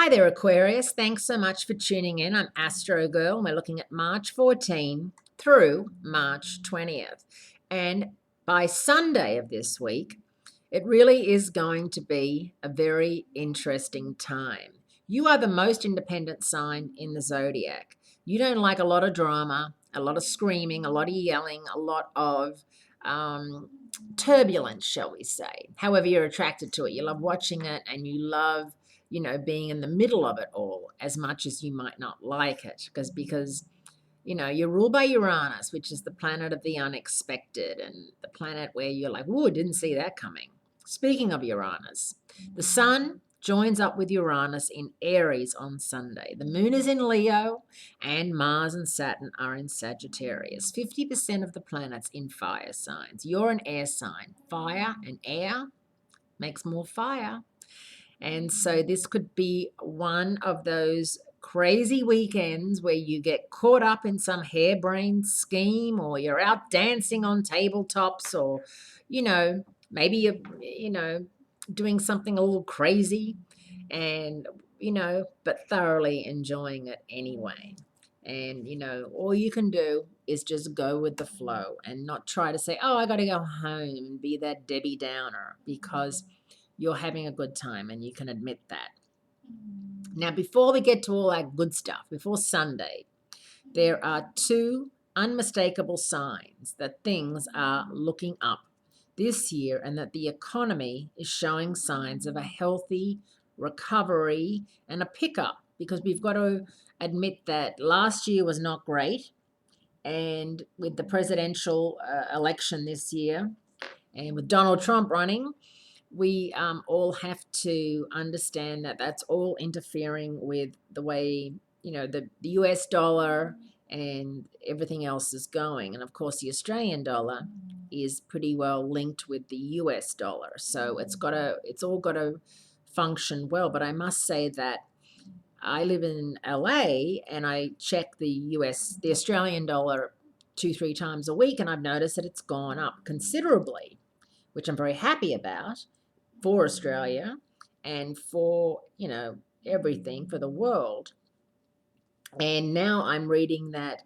Hi there, Aquarius. Thanks so much for tuning in. I'm Astrogirl. We're looking at March 14 through March 20th. And by Sunday of this week, it really is going to be a very interesting time. You are the most independent sign in the zodiac. You don't like a lot of drama, a lot of screaming, a lot of yelling, a lot of turbulence, shall we say. However, you're attracted to it. You love watching it and you love being in the middle of it all as much as you might not like it because you're ruled by Uranus, which is the planet of the unexpected and the planet where you're like, "Ooh, didn't see that coming." Speaking of Uranus, the sun joins up with Uranus in Aries on Sunday. The moon is in Leo and Mars and Saturn are in Sagittarius. 50% of the planets in fire signs. You're an air sign. Fire and air makes more fire. And so this could be one of those crazy weekends where you get caught up in some harebrained scheme, or you're out dancing on tabletops, or, maybe you're doing something a little crazy and, but thoroughly enjoying it anyway. And, all you can do is just go with the flow and not try to say, "Oh, I got to go home," and be that Debbie Downer, because you're having a good time and you can admit that. Now, before we get to all that good stuff, before Sunday, there are two unmistakable signs that things are looking up this year and that the economy is showing signs of a healthy recovery and a pickup, because we've got to admit that last year was not great. And with the presidential election this year and with Donald Trump running, we all have to understand that that's all interfering with the way, the US dollar and everything else is going. And of course, the Australian dollar is pretty well linked with the US dollar. So it's all got to function well. But I must say that I live in LA and I check the Australian dollar 2-3 times a week, and I've noticed that it's gone up considerably, which I'm very happy about for Australia and for, everything for the world. And now I'm reading that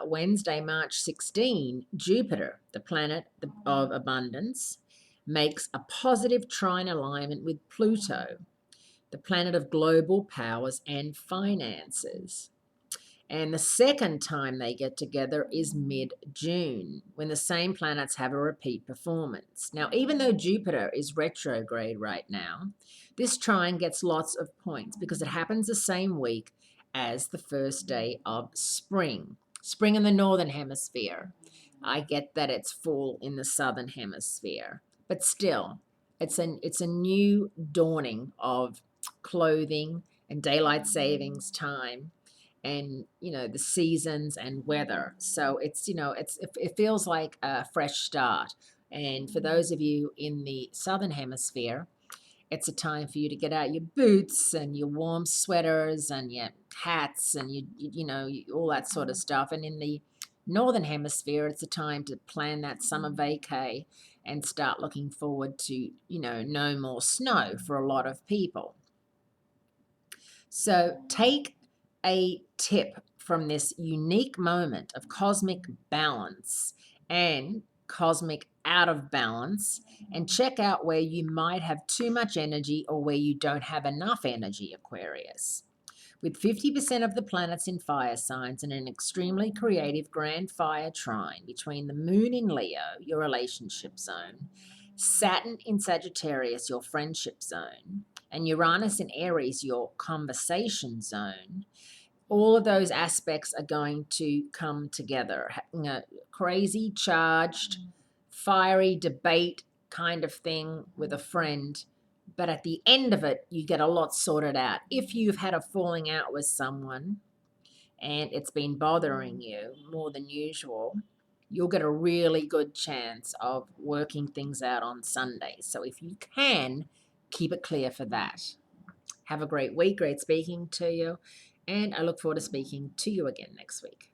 Wednesday, March 16, Jupiter, the planet of abundance, makes a positive trine alignment with Pluto, the planet of global powers and finances. And the second time they get together is mid-June, when the same planets have a repeat performance. Now, even though Jupiter is retrograde right now, this trine gets lots of points because it happens the same week as the first day of spring. Spring in the northern hemisphere. I get that it's fall in the southern hemisphere. But still, it's a new dawning of clothing and daylight savings time, and the seasons and weather. So it feels like a fresh start. And for those of you in the southern hemisphere, it's a time for you to get out your boots and your warm sweaters and your hats and all that sort of stuff. And in the northern hemisphere, it's a time to plan that summer vacay and start looking forward to no more snow for a lot of people. So take a tip from this unique moment of cosmic balance and cosmic out of balance, and check out where you might have too much energy or where you don't have enough energy, Aquarius. With 50% of the planets in fire signs and an extremely creative grand fire trine between the moon in Leo, your relationship zone, Saturn in Sagittarius, your friendship zone, and Uranus in Aries, your conversation zone, all of those aspects are going to come together. Having a crazy, charged, fiery debate kind of thing with a friend, but at the end of it, you get a lot sorted out. If you've had a falling out with someone and it's been bothering you more than usual, you'll get a really good chance of working things out on Sunday. So if you can, keep it clear for that. Have a great week. Great speaking to you. And I look forward to speaking to you again next week.